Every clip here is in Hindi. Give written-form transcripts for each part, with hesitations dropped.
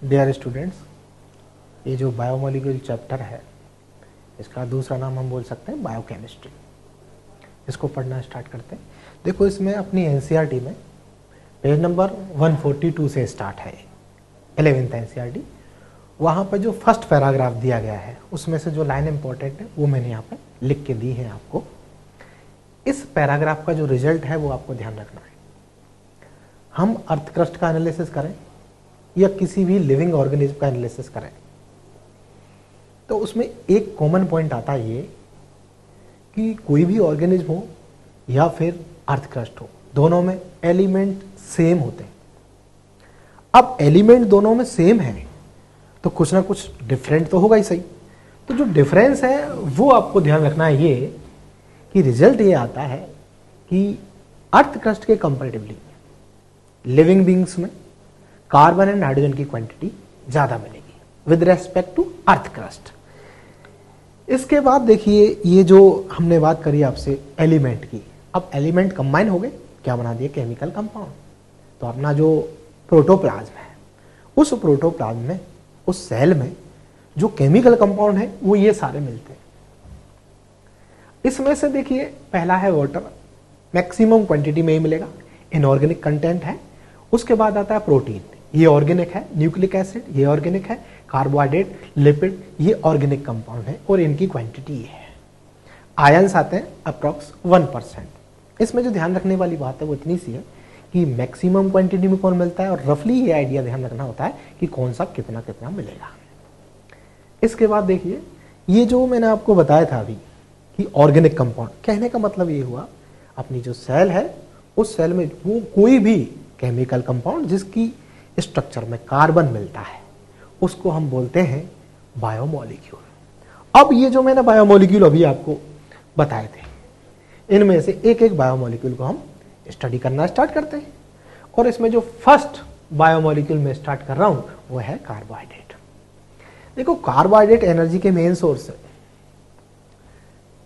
डियर स्टूडेंट्स, ये जो बायोमोलिक्यूल चैप्टर है इसका दूसरा नाम हम बोल सकते हैं बायोकेमिस्ट्री। इसको पढ़ना स्टार्ट करते हैं। देखो, इसमें अपनी एनसीईआरटी में पेज नंबर 142 से स्टार्ट है 11th एनसीईआरटी। वहाँ पर जो फर्स्ट पैराग्राफ दिया गया है उसमें से जो लाइन इंपॉर्टेंट है वो मैंने यहाँ पे लिख के दी है आपको। इस पैराग्राफ का जो रिजल्ट है वो आपको ध्यान रखना है। हम अर्थ क्रस्ट का एनालिसिस करें या किसी भी लिविंग ऑर्गेनिज्म का एनालिसिस करें तो उसमें एक कॉमन पॉइंट आता है ये कि कोई भी ऑर्गेनिज्म हो या फिर अर्थ क्रस्ट हो, दोनों में एलिमेंट सेम होते हैं। अब एलिमेंट दोनों में सेम है तो कुछ ना कुछ डिफरेंट तो होगा ही सही। तो जो डिफरेंस है वो आपको ध्यान रखना है ये कि रिजल्ट ये आता है कि अर्थ क्रस्ट के कंपैरेटिवली लिविंग बींग्स में कार्बन एंड हाइड्रोजन की क्वांटिटी ज्यादा मिलेगी with respect to earth crust. इसके बाद देखिए, ये जो हमने बात करी आपसे एलिमेंट की, अब एलिमेंट कंबाइन हो गए, क्या बना दिए? Chemical compound. तो अपना जो प्रोटोप्लाज्म है, उस प्रोटोप्लाज्म में, उस सेल में जो केमिकल कंपाउंड है वो ये सारे मिलते हैं। इसमें से देखिए, पहला है वाटर, मैक्सिमम क्वांटिटी में ही मिलेगा, इनऑर्गेनिक कंटेंट है। उसके बाद आता है प्रोटीन, ये ऑर्गेनिक है, न्यूक्लिक एसिड ये ऑर्गेनिक है, कार्बोहाइड्रेट, लिपिड ये ऑर्गेनिक कंपाउंड है और इनकी क्वांटिटी ये है। आयंस आते हैं अप्रॉक्स 1%। इसमें जो ध्यान रखने वाली बात है वो इतनी सी है कि मैक्सिमम क्वांटिटी में कौन मिलता है और रफली ये आइडिया ध्यान रखना होता है कि कौन सा कितना कितना मिलेगा। इसके बाद देखिए, ये जो मैंने आपको बताया था अभी कि ऑर्गेनिक कंपाउंड, कहने का मतलब ये हुआ अपनी जो सेल है उस सेल में वो कोई भी केमिकल कंपाउंड जिसकी स्ट्रक्चर में कार्बन मिलता है उसको हम बोलते हैं बायोमोलिक्यूल। अब ये जो मैंने बायोमोलिक्यूल अभी आपको बताए थे, इनमें से एक एक बायोमोलिक्यूल को हम स्टडी करना स्टार्ट करते हैं। और इसमें जो फर्स्ट बायोमोलिक्यूल में स्टार्ट कर रहा हूं वो है कार्बोहाइड्रेट। देखो, कार्बोहाइड्रेट एनर्जी के मेन सोर्स है।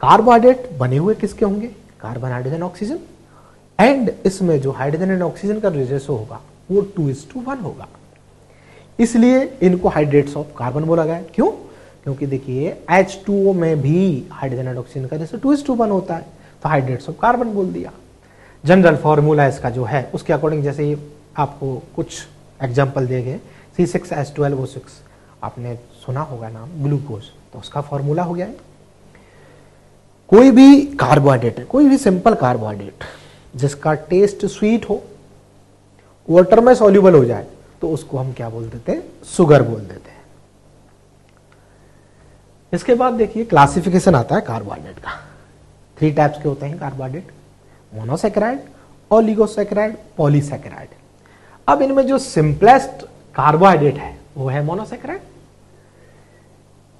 कार्बोहाइड्रेट बने हुए किसके होंगे? Carbon, hydrogen, oxygen. एंड इसमें जो हाइड्रोजन एंड ऑक्सीजन का रेशियो होगा वो 2:1 होगा। इसलिए इनको हाइड्रेट्स ऑफ कार्बन बोला गया। क्यों? क्योंकि देखिए H2O में भी हाइड्रोजन एंड ऑक्सीजन का रेशियो 2:1 होता है, तो हाइड्रेट्स ऑफ कार्बन बोल दिया। जनरल फॉर्मूला इसका जो है उसके अकॉर्डिंग, जैसे आपको कुछ एग्जाम्पल दिए गए, C6H12O6 आपने सुना होगा नाम, ग्लूकोज, तो उसका फॉर्मूला हो गया है। कोई भी कार्बोहाइड्रेट है, कोई भी सिंपल कार्बोहाइड्रेट जिसका टेस्ट स्वीट हो, वाटर में सॉल्युबल हो जाए, तो उसको हम क्या बोल देते हैं? शुगर बोल देते हैं। इसके बाद देखिए क्लासिफिकेशन आता है कार्बोहाइड्रेट का। 3 टाइप्स के होते हैं कार्बोहाइड्रेट: मोनोसैकेराइड, ओलिगोसैकेराइड, पॉलीसैकेराइड। अब इनमें जो सिंपलेस्ट कार्बोहाइड्रेट है वो है मोनोसैकेराइड।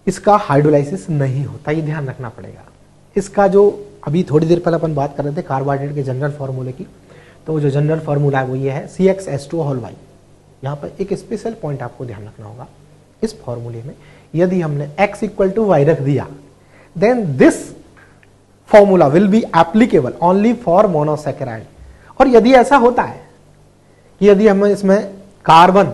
इसका हाइड्रोलाइसिस नहीं होता, ये ध्यान रखना पड़ेगा। इसका जो अभी थोड़ी देर पहले अपन बात कर रहे थे कार्बोहाइड्रेट के जनरल फॉर्मूले की, तो जो जनरल फॉर्मूला है वो ये है CxH2O. यहाँ पर एक स्पेशल पॉइंट आपको ध्यान रखना होगा। इस फॉर्मूले में यदि हमने x = y रख दिया, then this formula will be applicable only for monosaccharide. और यदि ऐसा होता है कि यदि हमें इसमें कार्बन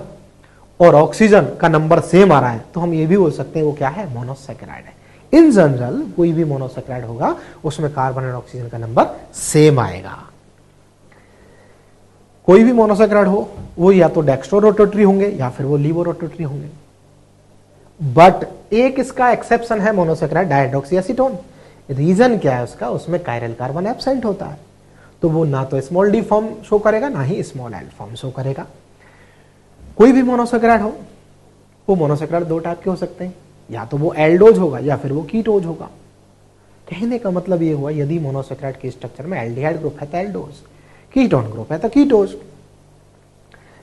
और ऑक्सीजन का नंबर सेम आ रहा है तो हम ये भी बोल सकते हैं वो क्या है? मोनोसैकेराइड है। इन जनरल कोई भी मोनोसैकेराइड होगा उसमें कार्बन और ऑक्सीजन का नंबर सेम आएगा। कोई भी मोनोसैकेराइड हो वो या तो डेक्स्ट्रो रोटेटरी होंगे या फिर वो लीवो रोटेटरी होंगे। बट एक इसका एक्सेप्शन है मोनोसैकेराइड डाइहाइड्रोक्सी एसीटोन। रीजन क्या है उसका? उसमें कायरल कार्बन एब्सेंट होता है, तो वो ना तो स्मॉल डी फॉर्म शो करेगा ना ही स्मॉल एल फॉर्म शो करेगा। कोई भी मोनोसैकेराइड हो, वो मोनोसैकेराइड 2 टाइप के हो सकते हैं, या तो वो एल्डोज होगा या फिर वो कीटोज होगा। कहने का मतलब ये हुआ यदि मोनोसैकेराइड के स्ट्रक्चर में एल्डिहाइड ग्रुप है तो एल्डोज, कीटोन ग्रुप है तो कीटोज।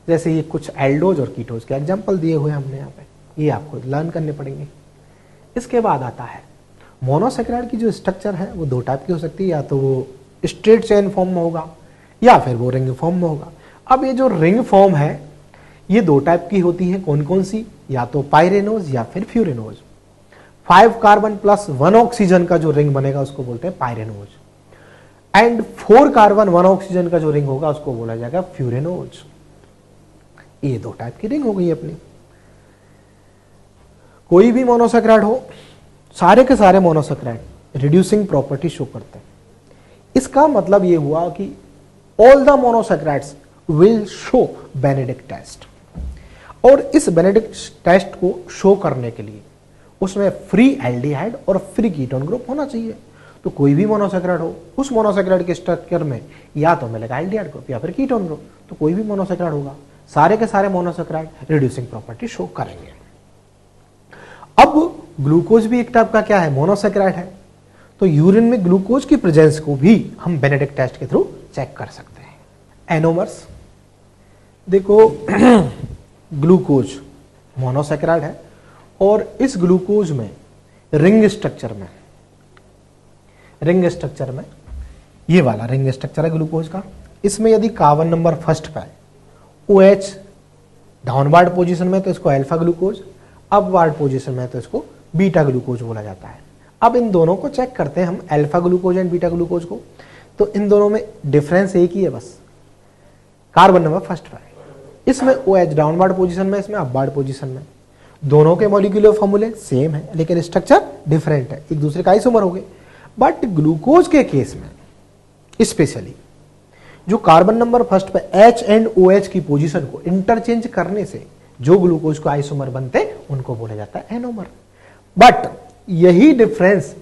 जैसे ये कुछ एल्डोज और कीटोज के एग्जांपल दिए हुए हमने यहाँ पे, ये आपको लर्न करने पड़ेंगे। इसके बाद आता है मोनोसैकेराइड की जो स्ट्रक्चर है वो 2 टाइप की हो सकती है, या तो वो स्ट्रेट चेन फॉर्म में होगा या फिर वो रिंग फॉर्म में होगा। अब ये जो रिंग फॉर्म है ये 2 टाइप की होती है, कौन कौन सी? या तो पाइरेनोज या फिर फ्यूरेनोज। 5 कार्बन प्लस 1 ऑक्सीजन का जो रिंग बनेगा उसको बोलते हैं पाइरेनोज, एंड 4 कार्बन 1 ऑक्सीजन का जो रिंग होगा उसको बोला जाएगा फ्यूरेनोज। ये 2 टाइप की रिंग हो गई अपनी। कोई भी मोनोसेक्राइड हो, सारे के सारे मोनोसेक्राइड रिड्यूसिंग प्रॉपर्टी शो करते हैं। इसका मतलब ये हुआ कि all the monosaccharides will show Benedict test, और इस बेनेडिक्ट टेस्ट को शो करने के लिए उसमें फ्री एल्डिहाइड और फ्री कीटोन ग्रुप होना चाहिए। तो कोई भी मोनोसेक्राइड हो, उस मोनोसेक्राइड के स्ट्रक्चर में या तो मिलेगा एल्डिहाइड ग्रुप या फिर कीटोन ग्रुप। तो कोई भी मोनोसेक्राइड होगा, सारे के सारे मोनोसेक्राइड रिड्यूसिंग प्रॉपर्टी शो करेंगे। अब ग्लूकोज भी एक टाइप का क्या है, मोनोसेक्राइड है। तो यूरिन में ग्लूकोज की प्रेजेंस को भी हम बेनेडिक्ट टेस्ट के थ्रू चेक कर सकते हैं। एनोमर्स देखो ग्लूकोज मोनोसेक्राइड है, और इस ग्लूकोज में रिंग स्ट्रक्चर में ये वाला रिंग स्ट्रक्चर है ग्लूकोज का। इसमें यदि कार्बन नंबर फर्स्ट पे OH डाउनवर्ड पोजीशन में तो इसको अल्फा ग्लूकोज, अपवर्ड पोजीशन में तो इसको बीटा ग्लूकोज बोला जाता है। अब इन दोनों को चेक करते हैं हम, alpha glucose and beta glucose को। तो इन दोनों में डिफरेंस एक ही है बस, कार्बन नंबर फर्स्ट पे। इसमें OH डाउनवर्ड पोजीशन में, इसमें अपवर्ड पोजीशन में। दोनों के मॉलिक्यूलर फॉर्मूले सेम है लेकिन स्ट्रक्चर डिफरेंट है, एक दूसरे का आइसोमर हो गए। बट ग्लूकोज के केस में स्पेशली जो कार्बन नंबर फर्स्ट पे H एंड OH की पोजीशन को इंटरचेंज करने से जो ग्लूकोज को आइसोमर बनते उनको बोला जाता है एनोमर। बट यही डिफरेंस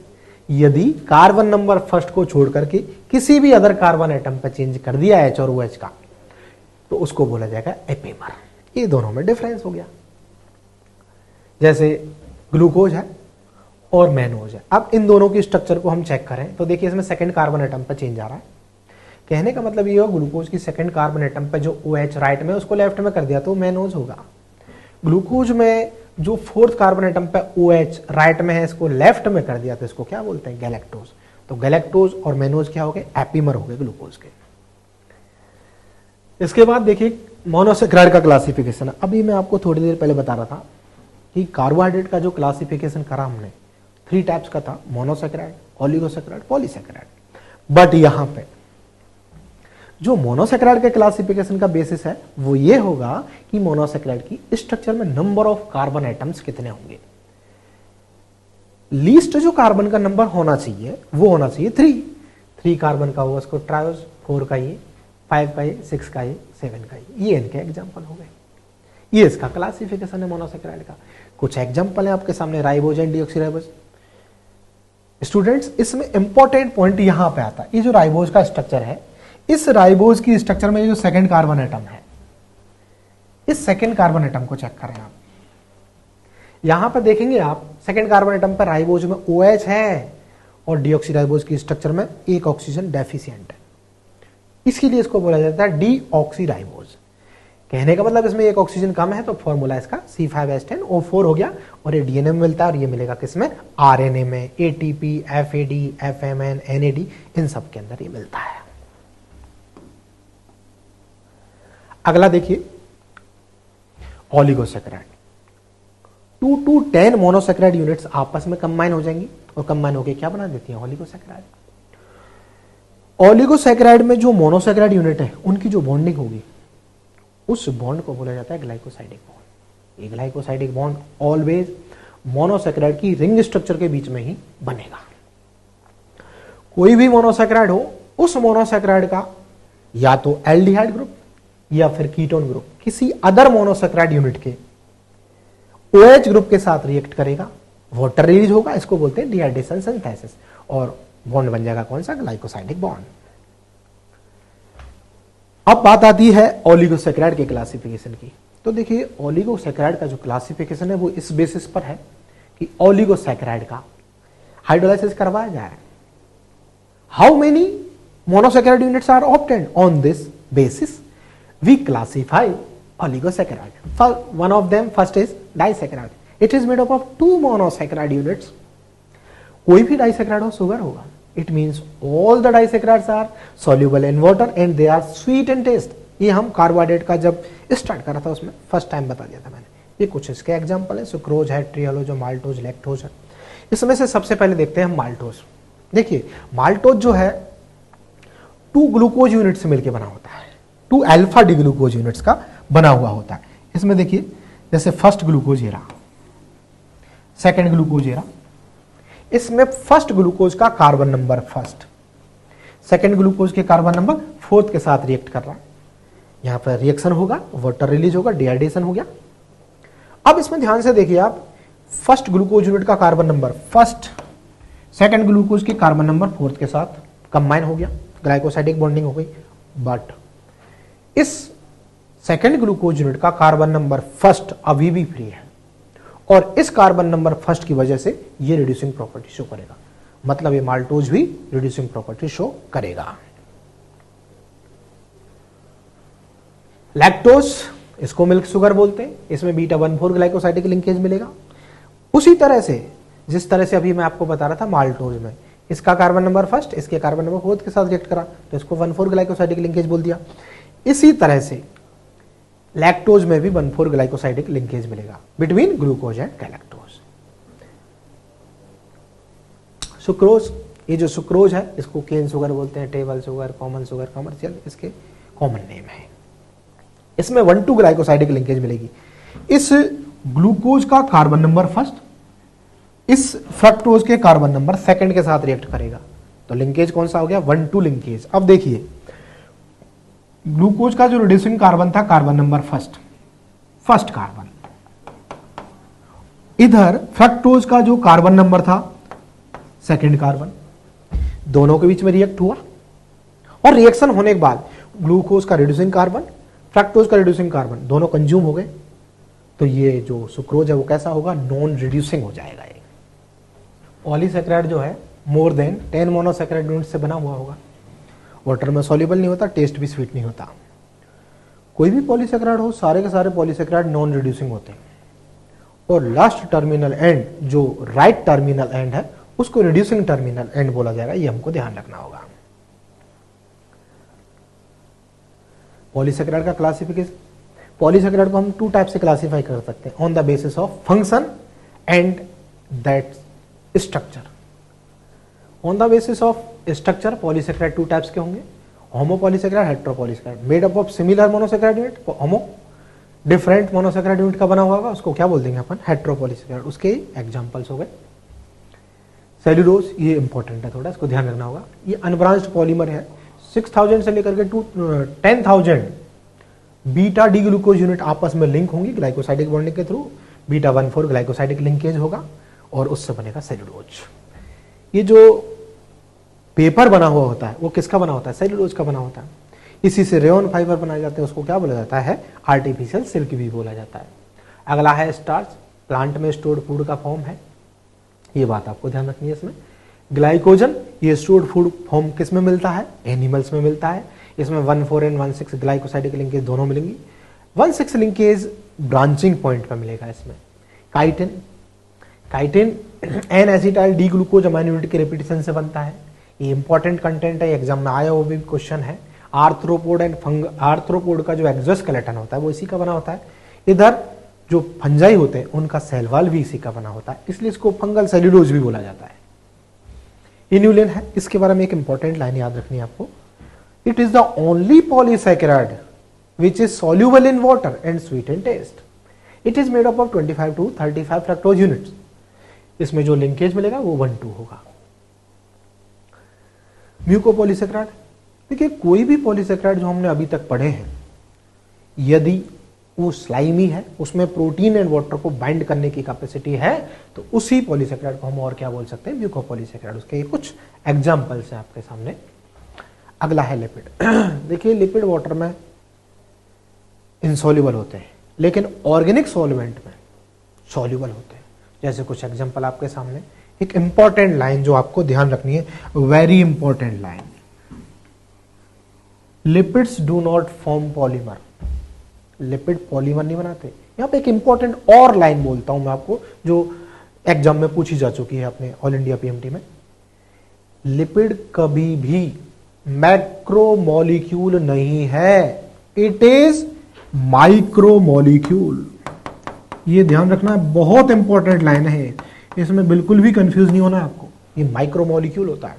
यदि कार्बन नंबर फर्स्ट को छोड़ करके किसी भी अदर कार्बन एटम पर चेंज कर दिया H और OH का, तो उसको बोला जाएगा एपिमर। ये दोनों में डिफरेंस हो गया। जैसे ग्लूकोज है और मैनोज है। अब इन दोनों की स्ट्रक्चर को हम चेक करें तो देखिए इसमें सेकंड कार्बन एटम पर चेंज आ रहा है। कहने का मतलब ये हो, ग्लूकोज की सेकंड कार्बन एटम पर जो OH राइट में उसको लेफ्ट में कर दिया तो मैनोज होगा। ग्लूकोज में जो फोर्थ कार्बन एटम पर OH राइट में है इसको लेफ्ट में कर दिया तो इसको क्या बोलते हैं, गैलेक्टोज। तो गैलेक्टोज और मैनोज क्या हो गए, एपिमर हो गए ग्लूकोज के। इसके बाद देखिए मोनोसेक्राइड का क्लासिफिकेशन। अभी मैं आपको थोड़ी देर पहले बता रहा था कि कार्बोहाइड्रेट का जो क्लासिफिकेशन करा हमने 3 टाइप्स का था, मोनोसेक्राइड, ओलिगोसेक्राइड, पॉलीसेक्राइड। बट यहां पे जो मोनोसेक्राइड के क्लासिफिकेशन का बेसिस है वो ये होगा कि मोनोसेक्राइड की स्ट्रक्चर में नंबर ऑफ कार्बन एटम्स कितने होंगे। लीस्ट जो कार्बन का नंबर होना चाहिए वो होना चाहिए 3 कार्बन का होगा उसको ट्रायोज, 4 का ये, 5 का ये, 6 का ये, 7 का ये इनके एग्जाम्पल हो गए। ये इसका क्लासिफिकेशन है मोनोसेक्राइड का। कुछ एग्जाम्पल है आपके सामने, राइबोज एंड डीऑक्सीराइबोज। स्टूडेंट्स इसमें इंपॉर्टेंट पॉइंट यहां पे आता है, ये जो राइबोज का स्ट्रक्चर है, इस राइबोज की स्ट्रक्चर में ये जो सेकंड कार्बन एटम है, इस सेकंड कार्बन एटम को चेक करें आप। यहां पर देखेंगे आप सेकंड कार्बन एटम पर राइबोज में OH है और डीऑक्सीराइबोज की स्ट्रक्चर में एक ऑक्सीजन डेफिशिएंट है, इसके लिए इसको बोला जाता है डीऑक्सीराइबोज। कहने का मतलब इसमें एक ऑक्सीजन कम है तो फॉर्मूला इसका C5H10O4 हो गया, और ये DNA में मिलता है और ये मिलेगा किसमें, RNA में, ATP, FAD, FMN, NAD, इन सब के अंदर ये मिलता है। अगला देखिए ओलिगोसेक्राइड। 2 to 10 मोनोसेक्राइड यूनिट्स आपस में कंबाइन हो जाएंगी और कंबाइन होकर क्या बना देती है, ओलिगोसेक्राइड। ओलिगोसेक्राइड में जो मोनोसेक्राइड यूनिट है उनकी जो बॉन्डिंग होगी उस बॉन्ड को बोला जाता है ग्लाइकोसाइडिक बॉन्ड। ये ग्लाइकोसाइडिक बॉन्ड ऑलवेज मोनोसेक्राइड की रिंग स्ट्रक्चर के बीच में ही बनेगा। कोई भी मोनोसेक्राइड हो, उस मोनोसेक्राइड का या तो एल्डिहाइड ग्रुप या फिर कीटोन ग्रुप किसी अदर मोनोसेक्राइड यूनिट के OH ग्रुप के साथ रिएक्ट करेगा, वाटर रिलीज होगा, इसको बोलते हैं डिहाइड्रेशन सिंथेसिस, और बॉन्ड बन जाएगा कौन सा, ग्लाइकोसाइडिक बॉन्ड। अब बात आती है ओलिगोसेक्राइड के क्लासिफिकेशन की। तो देखिए ओलिगोसेक्राइड का जो क्लासिफिकेशन है वो इस बेसिस पर है कि ओलिगोसेक्राइड का हाइड्रोलाइसिस करवाया जाए। How many monosaccharide units are obtained, on this basis we classify oligosaccharide. One of them first is disaccharide. It is made up of 2 monosaccharide units. कोई भी डाइसेक्राइड हो शुगर होगा। It means all the disaccharides are soluble in water and they are sweet in taste. ये हम कार्बोहाइड्रेट का जब स्टार्ट करा था उसमें फर्स्ट टाइम बता दिया था मैंने। ये कुछ इसके एग्जाम्पल है, सुक्रोज है, ट्रियोलोज, माल्टोज, लैक्टोज है। इसमें से सबसे पहले देखते हैं माल्टोज। देखिए माल्टोज जो है 2 ग्लूकोज यूनिट से मिलकर बना होता है, 2 अल्फा डी ग्लूकोज यूनिट्स का बना हुआ होता है। इसमें देखिए जैसे फर्स्ट ग्लूकोज ये रहा, सेकेंड ग्लूकोज एरा, इसमें फर्स्ट ग्लूकोज का carbon number first second glucose के कार्बन नंबर फोर्थ के साथ रिएक्ट कर रहा है। यहां पर रिएक्शन होगा, वाटर रिलीज होगा, डिहाइड्रेशन हो गया। अब इसमें ध्यान से देखिए आप, फर्स्ट ग्लूकोज यूनिट का carbon number first second glucose के कार्बन नंबर फोर्थ के साथ कंबाइन हो गया, ग्लाइकोसाइडिक बॉन्डिंग हो गई। बट इस सेकेंड ग्लूकोज यूनिट का कार्बन नंबर फर्स्ट अभी भी फ्री है और इस कार्बन नंबर फर्स्ट की वजह से ये रिड्यूसिंग प्रॉपर्टी शो करेगा, मतलब ये माल्टोज भी रिड्यूसिंग प्रॉपर्टी शो करेगा। लैक्टोज, इसको मिल्क शुगर बोलते हैं, इसमें β14 ग्लाइकोसाइडिक लिंकेज मिलेगा। उसी तरह से जिस तरह से अभी मैं आपको बता रहा था माल्टोज में, इसका कार्बन नंबर फर्स्ट इसके कार्बन नंबर फोर्थ के साथ रिएक्ट करा तो इसको 1,4 ग्लाइकोसाइडिक लिंकेज बोल दिया। इसी तरह से लैक्टोज में भी 1,4 ग्लाइकोसाइडिक लिंकेज मिलेगा between glucose and galactose. Sucrose, ये जो सुक्रोज है इसको केन शुगर बोलते हैं, table sugar, common sugar, commercial इसके कॉमन नेम है। इसमें 1,2 ग्लाइकोसाइडिक लिंकेज मिलेगी। इस ग्लूकोज का कार्बन नंबर फर्स्ट इस फ्रक्टोज के कार्बन नंबर सेकंड के साथ रिएक्ट करेगा तो लिंकेज कौन सा हो गया, 1,2 लिंकेज। अब देखिए ग्लूकोज का जो रिड्यूसिंग कार्बन था कार्बन नंबर फर्स्ट कार्बन, इधर फ्रक्टोज का जो कार्बन नंबर था सेकंड कार्बन, दोनों के बीच में रिएक्ट हुआ और रिएक्शन होने के बाद ग्लूकोज का रिड्यूसिंग कार्बन फ्रक्टोज का रिड्यूसिंग कार्बन दोनों कंज्यूम हो गए तो ये जो सुक्रोज है वो कैसा होगा, नॉन रिड्यूसिंग हो जाएगा। ये पॉलीसैकेराइड जो है मोर देन 10 मोनोसैकेराइड यूनिट से बना हुआ होगा, वाटर में सॉल्युबल नहीं होता, टेस्ट भी स्वीट नहीं होता। कोई भी पॉलीसैकेराइड हो, सारे के सारे पॉलीसैकेराइड नॉन रिड्यूसिंग होते हैं और लास्ट टर्मिनल एंड जो राइट टर्मिनल एंड है उसको रिड्यूसिंग टर्मिनल एंड बोला जाएगा, ये हमको ध्यान रखना होगा। पॉलीसैकेराइड का क्लासिफिकेशन, पॉलीसैकेराइड को हम 2 टाइप से क्लासिफाई कर सकते हैं, on the basis of function and that structure. On the basis of structure polysaccharide 2 types के होंगे, homopolysaccharide, heteropolysaccharide. Made up of similar monosaccharide unit, homo different monosaccharide unit का बना हुआ होगा, उसको क्या बोल देंगे अपन, हेटेरोपॉलीसैकेराइड। उसके एग्जांपल्स हो गए सेल्यूलोज, ये इंपॉर्टेंट है थोड़ा, इसको ध्यान रखना होगा। ये अनब्रांच्ड पॉलीमर है, 6000 से लेकर के 10,000 बीटा डी ग्लूकोज यूनिट आपस में लिंक होंगी ग्लाइकोसाइडिक बॉन्डिंग के थ्रू, β14 ग्लाइकोसाइडिक लिंकेज होगा और उससे बनेगा सेल्यूलोज। ये जो पेपर बना हुआ होता है वो किसका बना होता है, सेल्यूलोज का बना होता है। इसी से रेयन फाइबर बनाए जाते हैं, उसको क्या बोला जाता है, आर्टिफिशियल सिल्क भी बोला जाता है। अगला है स्टार्च, प्लांट में स्टोर्ड फूड का फॉर्म है, ये बात आपको ध्यान रखनी है। इसमें ग्लाइकोजन, ये स्टोर्ड फूड फॉर्म किस में मिलता है, एनिमल्स में मिलता है। इसमें 1,4 एंड 1,6 ग्लाइकोसाइडिक लिंकेज दोनों मिलेंगी। 1,6 लिंकेज ब्रांचिंग पॉइंट पर मिलेगा। इसमें chitin, chitin N acetyl D glucose amino unit के रिपीटेशन से बनता है। ये इंपॉर्टेंट कंटेंट है, एग्जाम में आया वो भी क्वेश्चन है। आर्थ्रोपोड एंड आर्थ्रोपोड का जो एक्सोस्केलेटन होता है वो इसी का बना होता है। इधर जो फंजाई होते हैं उनका सेल वॉल भी इसी का बना होता है, इसलिए इसको फंगल सेल्यूलोज भी बोला जाता है। इन्यूलिन है, इसके बारे में एक इंपॉर्टेंट लाइन याद रखनी है आपको, it is the only polysaccharide which is soluble in water and sweet in taste. It is made up of 25 to 35 fructose units. इसमें जो लिंकेज मिलेगा वो 1,2 होगा। म्यूकोपॉलीसैकेराइड, देखिए कोई भी पॉलीसैकेराइड जो हमने अभी तक पढ़े हैं, यदि वो स्लाइमी है, उसमें प्रोटीन एंड वाटर को बाइंड करने की कैपेसिटी है, तो उसी पॉलीसैकेराइड को हम और क्या बोल सकते हैं, म्यूकोपॉलीसैकेराइड। उसके कुछ एग्जांपल्स हैं आपके सामने। अगला है लिपिड। देखिए लिपिड वाटर में इनसॉल्युबल होते हैं लेकिन ऑर्गेनिक सॉल्वेंट में सॉल्युबल होते हैं। जैसे कुछ एग्जांपल आपके सामने, एक इंपॉर्टेंट लाइन जो आपको ध्यान रखनी है, very important line, lipids do not form polymer. Lipid polymer नहीं बनाते। यहां पे एक इंपॉर्टेंट और लाइन बोलता हूं मैं आपको, जो एग्जाम में पूछी जा चुकी है अपने ऑल इंडिया पीएमटी में। लिपिड कभी भी मैक्रोमोलिक्यूल नहीं है, इट इज माइक्रोमोलिक्यूल। ये ध्यान रखना है, बहुत इंपॉर्टेंट लाइन है, इसमें बिल्कुल भी कंफ्यूज नहीं होना आपको। ये माइक्रोमोलिक्यूल होता है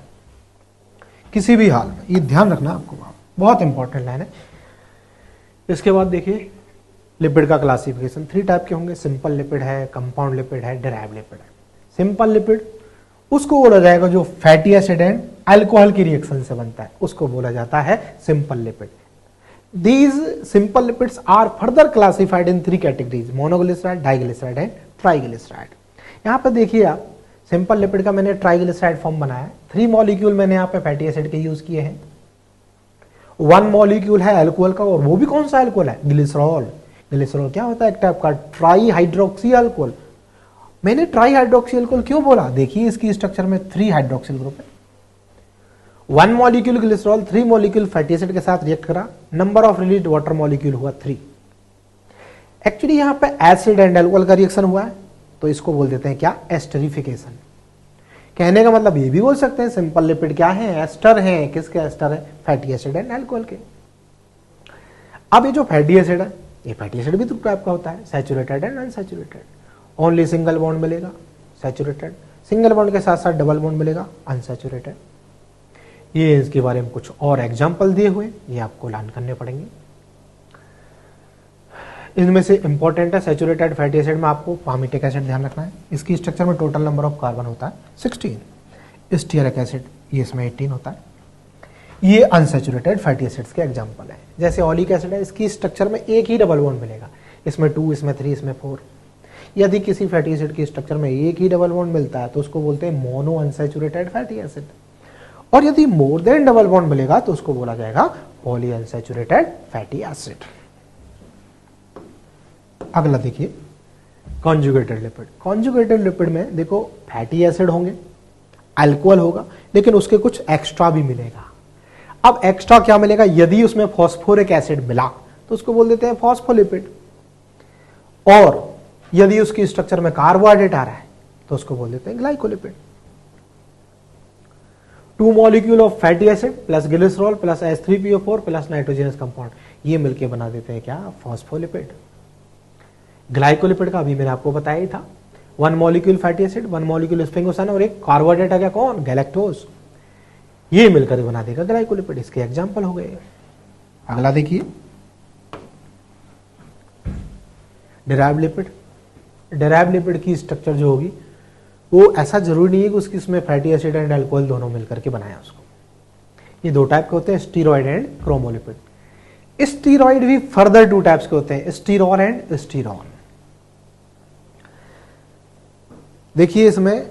किसी भी हाल में, ये ध्यान रखना आपको, बहुत इंपॉर्टेंट लाइन है। इसके बाद देखिए लिपिड का क्लासिफिकेशन 3 टाइप के होंगे, सिंपल लिपिड है, कंपाउंड लिपिड है, डेराइव्ड लिपिड है। सिंपल लिपिड उसको बोला जाएगा जो फैटी एसिड एंड अल्कोहल की रिएक्शन से बनता है, उसको बोला जाता है simple lipid. These simple lipids are further classified in 3 categories, monoglyceride, diglyceride and triglyceride. यहाँ पे देखिए आप, सिंपल लिपिड का मैंने ट्राइग्लिसराइड फॉर्म बनाया है। 3 मॉलिक्यूल मैंने यहाँ पे फैटी एसिड के यूज किए हैं। 1 मॉलिक्यूल है अल्कोहल का, और वो भी कौन सा अल्कोहल है? ग्लिसरॉल। ग्लिसरॉल क्या होता है? एक टाइप का ट्राई हाइड्रोक्सी अल्कोहल। मैंने ट्राई हाइड्रोक्सी अल्कोहल क्यों बोला? देखिए इसकी स्ट्रक्चर में 3 हाइड्रोक्सिल ग्रुप है। 1 molecule glycerol 3 molecule fatty acid के साथ रिएक्ट करा, number of release water molecule हुआ 3। एक्चुअली यहां पे एसिड एंड अल्कोहल का रिएक्शन हुआ है, तो इसको बोल देते हैं क्या? एस्टरिफिकेशन। कहने का मतलब ये भी बोल सकते हैं सिंपल लिपिड क्या है? एस्टर है। किसके एस्टर है? फैटी एसिड एंड अल्कोहल के। अब ये जो फैटी एसिड है, ये फैटी एसिड भी 2 टाइप का होता है, saturated and unsaturated. Only single bond मिलेगा सैचुरेटेड, सिंगल बॉन्ड के साथ साथ डबल बॉन्ड मिलेगा अनसैचुरेटेड। ये इसके बारे में कुछ और एग्जाम्पल दिए हुए, ये आपको लर्न करने पड़ेंगे। इनमें से इंपॉर्टेंट है सैचुरेटेड फैटी एसिड में आपको पामिटिक एसिड ध्यान रखना है। इसकी स्ट्रक्चर में टोटल नंबर ऑफ कार्बन होता है 16। स्टीयरिक एसिड ये इसमें 18 होता है। ये अनसैचुरेटेड फैटी एसिड्स के एग्जाम्पल है। जैसे ओलिक एसिड है, इसकी स्ट्रक्चर में एक ही डबल बॉन्ड मिलेगा, इसमें 2, इसमें 3, इसमें 4। यदि किसी फैटी एसिड की स्ट्रक्चर में एक ही डबल बॉन्ड मिलता है तो उसको बोलते हैं मोनो अनसैचुरेटेड फैटी एसिड, और यदि मोर देन डबल बॉन्ड मिलेगा तो उसको बोला जाएगा पॉली अनसैचुरेटेड फैटी एसिड। अगला देखिए कॉन्जुगेटेड लिपिड। कॉन्जुगेटेड लिपिड में देखो फैटी एसिड होंगे, अल्कोहल होगा, लेकिन उसके कुछ एक्स्ट्रा भी मिलेगा। अब एक्स्ट्रा क्या मिलेगा? यदि उसमें फॉस्फोरिक एसिड मिला तो उसको बोल देते हैं फॉस्फोलिपिड, और यदि उसकी स्ट्रक्चर में कार्बोहाइड्रेट आ रहा है तो उसको बोल देते हैं glycolipid. 2 molecule of fatty acid plus glycerol plus H3PO4 plus nitrogenous compound, ये मिलके बना देते हैं क्या? फॉस्फोलिपिड। ग्लाइकोलिपिड का अभी मैंने आपको बताया ही था, 1 मॉलिक्यूल फैटी एसिड, 1 मॉलिक्यूल स्फिंगोसाइन और एक कार्बोहाइड्रेट आ गया कौन? गैलेक्टोज। ये मिलकर बना देगा ग्लाइकोलिपिड। इसके एग्जाम्पल हो गए। अगला देखिए डेराइव्ड लिपिड। डेराइव्ड लिपिड की स्ट्रक्चर जो होगी वो ऐसा जरूरी नहीं है कि उसकी इसमें फैटी एसिड एंड अल्कोहल दोनों मिलकर के बनाया उसको। ये 2 टाइप के होते हैं, स्टीरॉयड एंड क्रोमोलिपिड। स्टीरॉयड भी फर्दर 2 टाइप्स के होते हैं, स्टीरॉल एंड स्टीरॉन। देखिए इसमें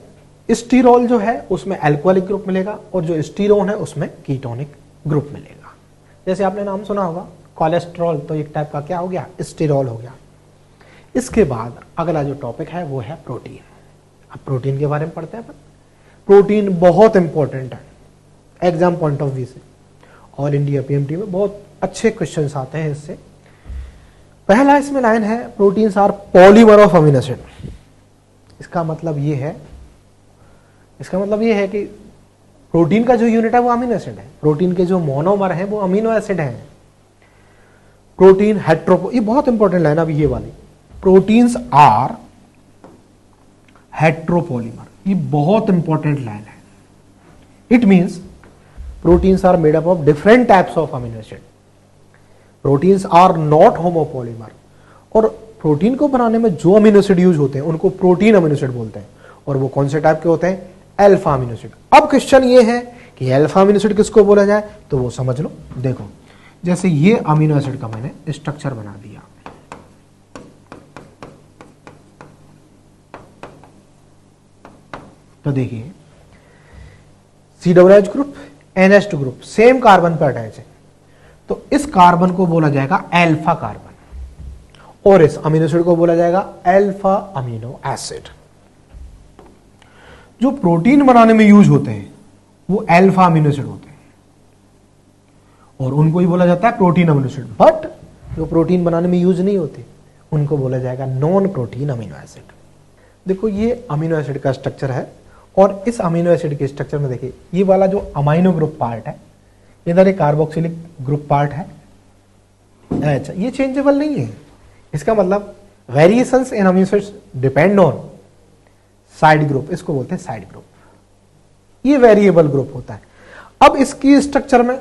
स्टीरॉल जो है उसमें अल्कोहलिक ग्रुप मिलेगा, और जो स्टीरोन है उसमें कीटोनिक ग्रुप मिलेगा। जैसे आपने नाम सुना होगा कोलेस्ट्रॉल, तो एक टाइप का क्या हो गया? स्टीरॉल हो गया। इसके बाद अगला जो टॉपिक है वो है प्रोटीन। अब प्रोटीन के बारे में पढ़ते हैं अपन। प्रोटीन बहुत इंपॉर्टेंट है एग्जाम पॉइंट ऑफ व्यू से। ऑल इंडिया पीएमटी में बहुत अच्छे क्वेश्चंस आते हैं इससे। पहला इसमें लाइन है proteins are polymer of amino acid. इसका मतलब ये है कि प्रोटीन का जो यूनिट है वो अमीनो एसिड है, प्रोटीन के जो मोनोमर हैं वो अमीनो एसिड हैं। प्रोटीन हेट्रो, ये बहुत इंपॉर्टेंट लाइन अब ये वाली, प्रोटीन्स आर हेट्रोपॉलीमर, ये बहुत इंपॉर्टेंट लाइन है। It means proteins are made up of different types of amino acid. Proteins are not homopolymer, और प्रोटीन को बनाने में जो अमीनो एसिड यूज होते हैं उनको प्रोटीन अमीनो एसिड बोलते हैं, और वो कौन से टाइप के होते हैं? Alpha amino acid. अब क्वेश्चन ये है कि अल्फा अमीनो एसिड किसको बोला जाए, तो वो समझ लो। देखो जैसे ये अमीनो एसिड का मैंने स्ट्रक्चर बना दिया, तो देखिए COOH group, NH2 group same carbon पर अटैच है, तो इस कार्बन को बोला जाएगा अल्फा कार्बन, और इस अमीनो एसिड को बोला जाएगा अल्फा अमीनो एसिड। जो प्रोटीन बनाने में यूज होते हैं वो अल्फा अमीनो एसिड होते हैं, और उनको ही बोला जाता है प्रोटीन अमीनो एसिड। बट जो प्रोटीन बनाने में यूज नहीं होते उनको बोला जाएगा नॉन प्रोटीन अमीनो एसिड। देखो ये अमीनो एसिड का स्ट्रक्चर है, और इस अमीनो एसिड के स्ट्रक्चर में देखिए ये वाला जो अमाइनो ग्रुप पार्ट है, इधर एक कार्बोक्सिलिक ग्रुप पार्ट है। अच्छा, ये चेंजेबल नहीं है। इसका मतलब variations in amino acids depend on side group, इसको बोलते हैं साइड ग्रुप। ये वेरिएबल ग्रुप होता है। अब इसकी स्ट्रक्चर में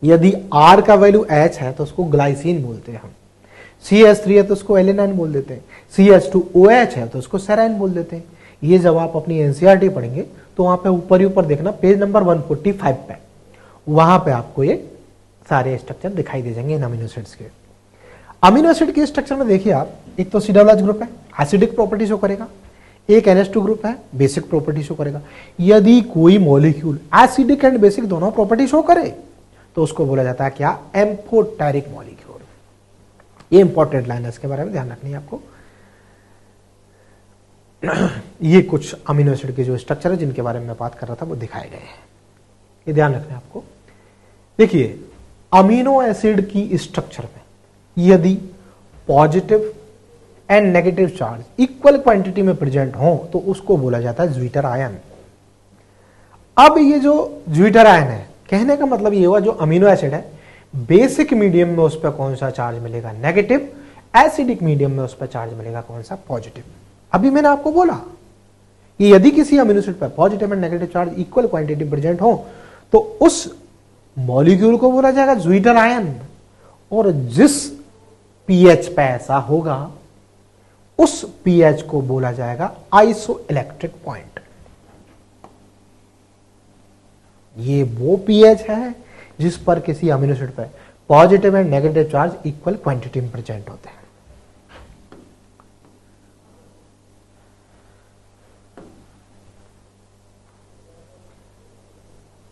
यदि R का वैल्यू H है तो उसको ग्लाइसिन बोलते हैं हम। CH3 है तो उसको एलेनाइन बोल देते हैं, CH2OH है तो उसको सेराइन बोल देते हैं। ये जब आप अपनी एनसीईआरटी पढ़ेंगे तो वहां पे ऊपर ही ऊपर देखना, पेज नंबर 145 पे, वहां पे आपको ये सारे स्ट्रक्चर दिखाई दे जाएंगे इन अमीनो एसिड्स के। अमीनो एसिड के स्ट्रक्चर में देखिए आप, एक तो COOH ग्रुप है, एसिडिक प्रॉपर्टी शो करेगा, एक NH2 ग्रुप है, बेसिक प्रॉपर्टी शो करेगा। यदि कोई मॉलिक्यूल एसिडिक एंड बेसिक दोनों प्रॉपर्टी शो करे तो उसको बोला जाता है क्या, एम्फोटेरिक मॉलिक्यूल। ये इंपॉर्टेंट लाइन है, इसके बारे में ध्यान रखनी है आपको। ये कुछ अमीनो एसिड के जो स्ट्रक्चर है जिनके बारे में मैं बात कर रहा था वो दिखाए गए हैं, ये ध्यान रखना है आपको। देखिए अमीनो एसिड की स्ट्रक्चर में यदि positive and negative charge equal quantity में प्रेजेंट हो तो उसको बोला जाता है ज्विटर आयन। अब ये जो ज्विटर आयन है, कहने का मतलब ये हुआ जो अमीनो एसिड है बेसिक मीडियम में उस पर कौन सा चार्ज मिलेगा, नेगेटिव, एसिडिक मीडियम में उस पर चार्ज मिलेगा कौन सा, पॉजिटिव। अभी मैंने आपको बोला कि यदि किसी अमीनो एसिड पर positive and negative charge equal quantity present हो तो उस मॉलिक्यूल को बोला जाएगा ज्विटर आयन, और जिस पीएच पे ऐसा होगा उस पीएच को बोला जाएगा आइसोइलेक्ट्रिक पॉइंट। ये वो पीएच है जिस पर किसी अमीनो एसिड पर positive and negative charge equal quantity में प्रेजेंट होते हैं।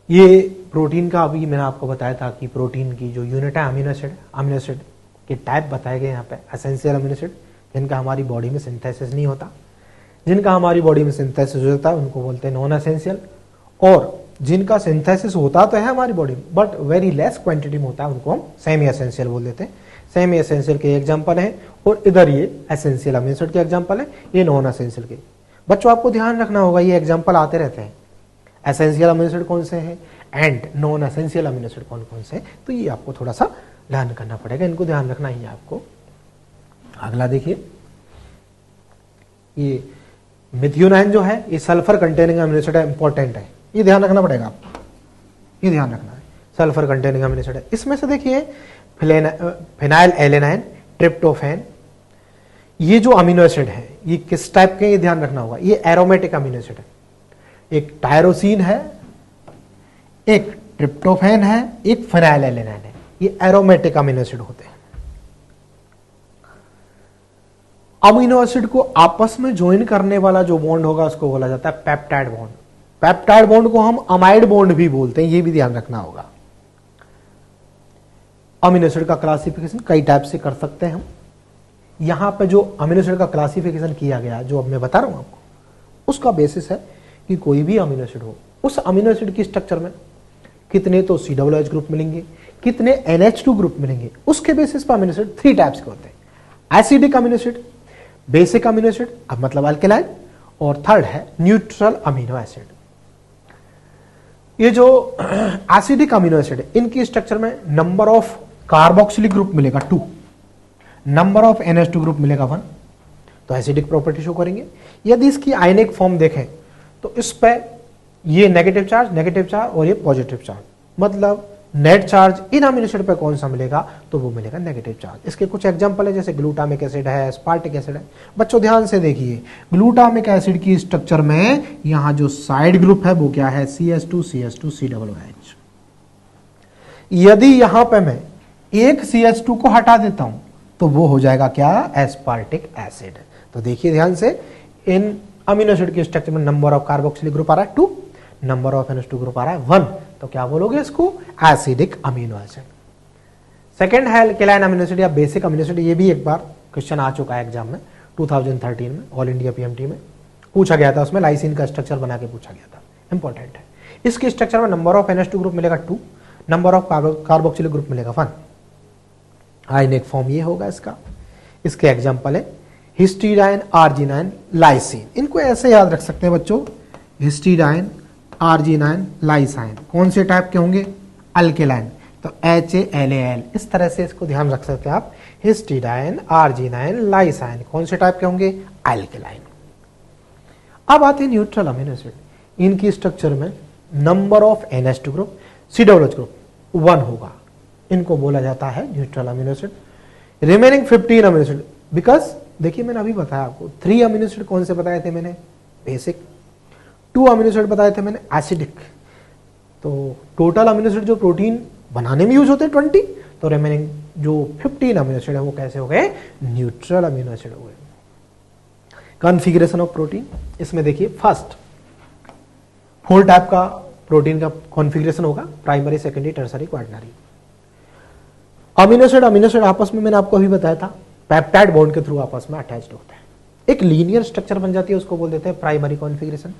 ये प्रोटीन का अभी मैंने आपको बताया था कि प्रोटीन की जो यूनिट है अमीनो एसिड के टाइप बताए गए यहाँ पे, एसेंशियल अमीनो एसिड जिनका हमारी बॉडी में सिंथेसिस नहीं होता, जिनका हमारी बॉडी में सिंथेसिस होता है उनको बोलते हैं नॉन एसेंशियल, और जिनका सिंथेसिस होता तो है हमारी बॉडी में बट वेरी लेस क्वांटिटी में होता है उनको हम सेमी एसेंशियल बोल देते हैं। सेमी एसेंशियल के एग्जांपल हैं, और इधर ये एसेंशियल अमीनो एसिड के एग्जांपल है, ये नॉन एसेंशियल के। बच्चों आपको ध्यान रखना होगा, ये एग्जांपल आते रहते हैं, एसेंशियल अमीनो एसिड कौन से हैं and non essential amino acid कौन कौन से हैं, तो ये आपको थोड़ा सा लर्न करना पड़ेगा, इनको ध्यान रखना ही है आपको। अगला देखिए, ये मिथ्योनाइन जो है ये सल्फर कंटेनिंग अमीनो एसिड है, इंपॉर्टेंट है, ये ध्यान रखना पड़ेगा आपको, ये ध्यान रखना है, सल्फर कंटेनिंग अमीनो एसिड है। इसमें से देखिए फिनाइल एलेनाइन, ट्रिप्टोफैन, ये जो अमीनो एसिड है ये किस टाइप के, ये ध्यान रखना होगा, ये एरोमेटिक अमीनो एसिड है। एक टायरोसिन है, एक ट्रिप्टोफैन है, एक फिनाइल एलेनाइन है, ये एरोमेटिक अमीनो एसिड होते हैं। अमीनो एसिड को आपस में ज्वाइन करने वाला जो बॉन्ड होगा उसको बोला जाता है पेप्टाइड बॉन्ड। पेप्टाइड बॉन्ड को हम अमाइड बॉन्ड भी बोलते हैं, ये भी ध्यान रखना होगा। अमीनो एसिड का क्लासिफिकेशन कई टाइप से कर सकते हैं हम। यहां पे जो अमीनो एसिड का क्लासिफिकेशन किया गया जो अब मैं बता रहा हूं आपको, उसका बेसिस है कि कोई भी अमीनो एसिड हो, उस अमीनो एसिड की स्ट्रक्चर में कितने तो COOH ग्रुप मिलेंगे, कितने NH2 ग्रुप मिलेंगे, उसके बेसिस पर अमीनो एसिड 3 टाइप्स के होते हैं, acidic amino acid, basic amino acid अब मतलब अल्केलाइन, और थर्ड है न्यूट्रल अमीनो एसिड। ये जो एसिडिक अमीनो एसिड है इनकी स्ट्रक्चर में नंबर ऑफ कार्बोक्सिलिक ग्रुप मिलेगा 2, नंबर ऑफ NH2 ग्रुप मिलेगा 1, तो एसिडिक प्रॉपर्टी शो करेंगे। यदि इसकी आयनिक फॉर्म देखें तो इस पे ये नेगेटिव चार्ज और ये पॉजिटिव चार्ज, मतलब net charge in amino acid पे कौन सा मिलेगा, तो वो मिलेगा नेगेटिव चार्ज। इसके कुछ एग्जांपल है, जैसे ग्लूटामिक एसिड है, स्पार्टिक एसिड है। बच्चों ध्यान से देखिए, ग्लूटामिक एसिड की स्ट्रक्चर में यहां जो साइड ग्रुप है वो क्या है, CH2 COOH। यदि यहां पे मैं एक CH2 को हटा देता हूं तो वो हो जाएगा क्या, एस्पार्टिक एसिड। तो देखिए ध्यान से, इन अमीनो एसिड के स्ट्रक्चर में नंबर ऑफ कार्बोक्सिलिक ग्रुप आ रहा है 2, नंबर ऑफ NH2 ग्रुप आ रहा है 1, तो क्या बोलोगे इसको, एसिडिक अमीनो एसिड। सेकंड है अल्केलाइन अमीनो एसिड या बेसिक अमीनो एसिड। ये भी एक बार क्वेश्चन आ चुका है एग्जाम में 2013 में, ऑल इंडिया PMT में पूछा गया था, उसमें लाइसिन का स्ट्रक्चर बना के पूछा गया था, इंपॉर्टेंट है। इसके स्ट्रक्चर में नंबर ऑफ NH2 ग्रुप मिलेगा 2, नंबर ऑफ कार्बोक्सिलिक ग्रुप मिलेगा 1। आयनिक फॉर्म ये होगा इसका। इसके एग्जाम्पल है हिस्टीडाइन, आर्जिनाइन, लाइसिन। इनको ऐसे याद रख सकते हैं बच्चों, हिस्टीडाइन, आर्जिनाइन, लाइसाइन कौन से टाइप के होंगे, अल्केलाइन, तो HALAL, इस तरह से इसको ध्यान रख सकते हैं आप। हिस्टीडाइन, आर्जिनाइन, लाइसाइन कौन से टाइप के होंगे, अल्केलाइन। अब आते हैं न्यूट्रल अमीनो एसिड। इनकी स्ट्रक्चर में number of NH2 group, COOH group 1 होगा, इनको बोला जाता है neutral amino acid. Remaining 15 amino acid, because देखिए मैंने अभी बताया आपको 3 अमीनो एसिड कौन से बताए थे मैंने, बेसिक, 2 अमीनो एसिड बताए थे मैंने एसिडिक, तो टोटल अमीनो एसिड जो प्रोटीन बनाने में यूज होते हैं 20, तो रिमेनिंग जो 15 अमीनो एसिड है वो कैसे हो गए, न्यूट्रल अमीनो एसिड हो गए। कॉन्फ़िगरेशन ऑफ प्रोटीन, इसमें देखिए फर्स्ट 4 टाइप का प्रोटीन का कॉन्फ़िगरेशन होगा, primary, secondary, tertiary, quaternary. Amino acid आपस में मैंने आपको अभी बताया था पेप्टाइड बॉन्ड के थ्रू आपस में अटैच्ड होते हैं, एक लीनियर स्ट्रक्चर बन जाती है, उसको बोल देते हैं प्राइमरी कॉन्फ़िगरेशन।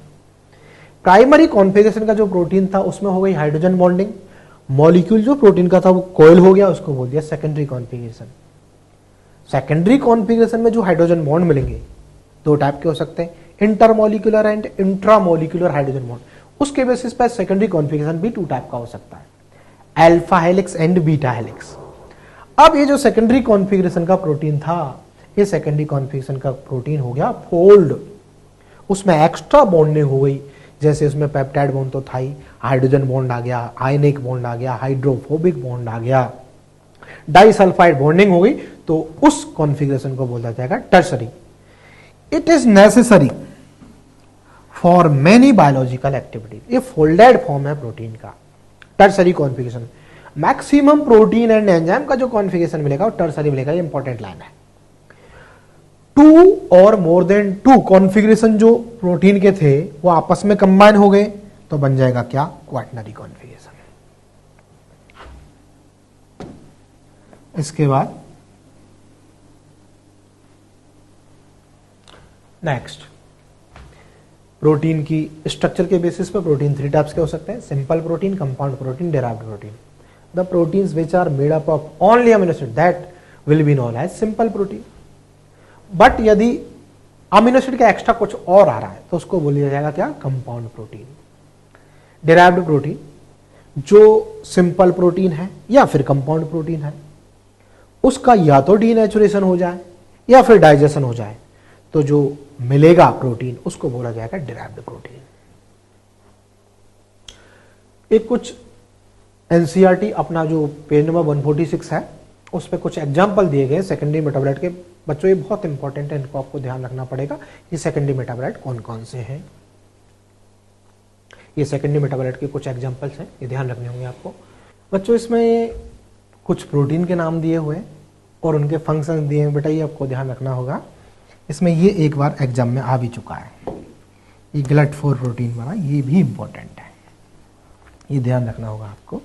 प्राइमरी कॉन्फ़िगरेशन का जो प्रोटीन था उसमें हो गई हाइड्रोजन बॉन्डिंग, मॉलिक्यूल जो प्रोटीन का था वो कोयल हो गया, उसको बोल दिया सेकेंडरी कॉन्फ़िगरेशन। सेकेंडरी कॉन्फ़िगरेशन में जो हाइड्रोजन बॉन्ड मिलेंगे 2 टाइप के हो सकते हैं, intermolecular and intramolecular hydrogen bond, उसके बेसिस पर सेकेंडरी कॉन्फ़िगरेशन भी 2 टाइप का हो सकता है, alpha helix and beta helix. अब ये जो सेकेंडरी कॉन्फ़िगरेशन का प्रोटीन था, ये सेकेंडरी कॉन्फ़िगरेशन का प्रोटीन हो गया फोल्ड, उसमें एक्स्ट्रा बॉन्डिंग हो गई, जैसे उसमें पेप्टाइड बॉन्ड तो था ही, हाइड्रोजन बॉन्ड आ गया, आयनिक बॉन्ड आ गया, हाइड्रोफोबिक बॉन्ड आ गया, डाइसल्फाइड बॉन्डिंग हो गई, तो उस कॉन्फ़िगरेशन को बोला जाएगा tertiary. It is necessary for many biological activity, ये फोल्डेड फॉर्म है प्रोटीन का, tertiary configuration. Maximum protein and enzyme का जो कॉन्फ़िगरेशन मिलेगा वो टर्सरी मिलेगा, ये इंपॉर्टेंट लाइन है। 2 और मोर देन 2 कॉन्फ़िगरेशन जो प्रोटीन के थे वो आपस में कंबाइन हो गए, तो बन जाएगा क्या, क्वाटरनरी कॉन्फ़िगरेशन। इसके बाद नेक्स्ट, प्रोटीन की स्ट्रक्चर के बेसिस पर प्रोटीन 3 टाइप्स के हो सकते हैं, simple protein, compound protein, derived protein. The proteins which are made up of only amino acid that will be known as simple protein. But यदि अमीनो एसिड का एक्स्ट्रा कुछ और आ रहा है तो उसको बोलिया जाएगा क्या, कंपाउंड प्रोटीन। डेराइव्ड प्रोटीन जो सिंपल प्रोटीन है या फिर कंपाउंड प्रोटीन है, उसका या तो डीनेचुरेशन हो जाए या फिर डाइजेशन हो जाए, तो जो मिलेगा प्रोटीन उसको बोला जाएगा डेराइव्ड प्रोटीन। एक कुछ एनसीईआरटी अपना जो पेज नंबर 146 है उस पर कुछ एग्जाम्पल दिए गए सेकेंडरी मेटाबोलाइट के। बच्चों ये बहुत इंपॉर्टेंट है, इनको आपको ध्यान रखना पड़ेगा, ये सेकेंडरी मेटाबोलाइट कौन कौन से हैं। ये सेकेंडरी मेटाबोलाइट के कुछ एग्जाम्पल्स हैं, ये ध्यान रखने होंगे आपको। बच्चों इसमें कुछ प्रोटीन के नाम दिए हुए हैं और उनके फंक्शन दिए हैं, बेटा ये आपको ध्यान रखना होगा। इसमें ये एक बार एग्जाम में आ भी चुका है, ये GLUT4 प्रोटीन वाला, ये भी इंपॉर्टेंट है, ये ध्यान रखना होगा आपको।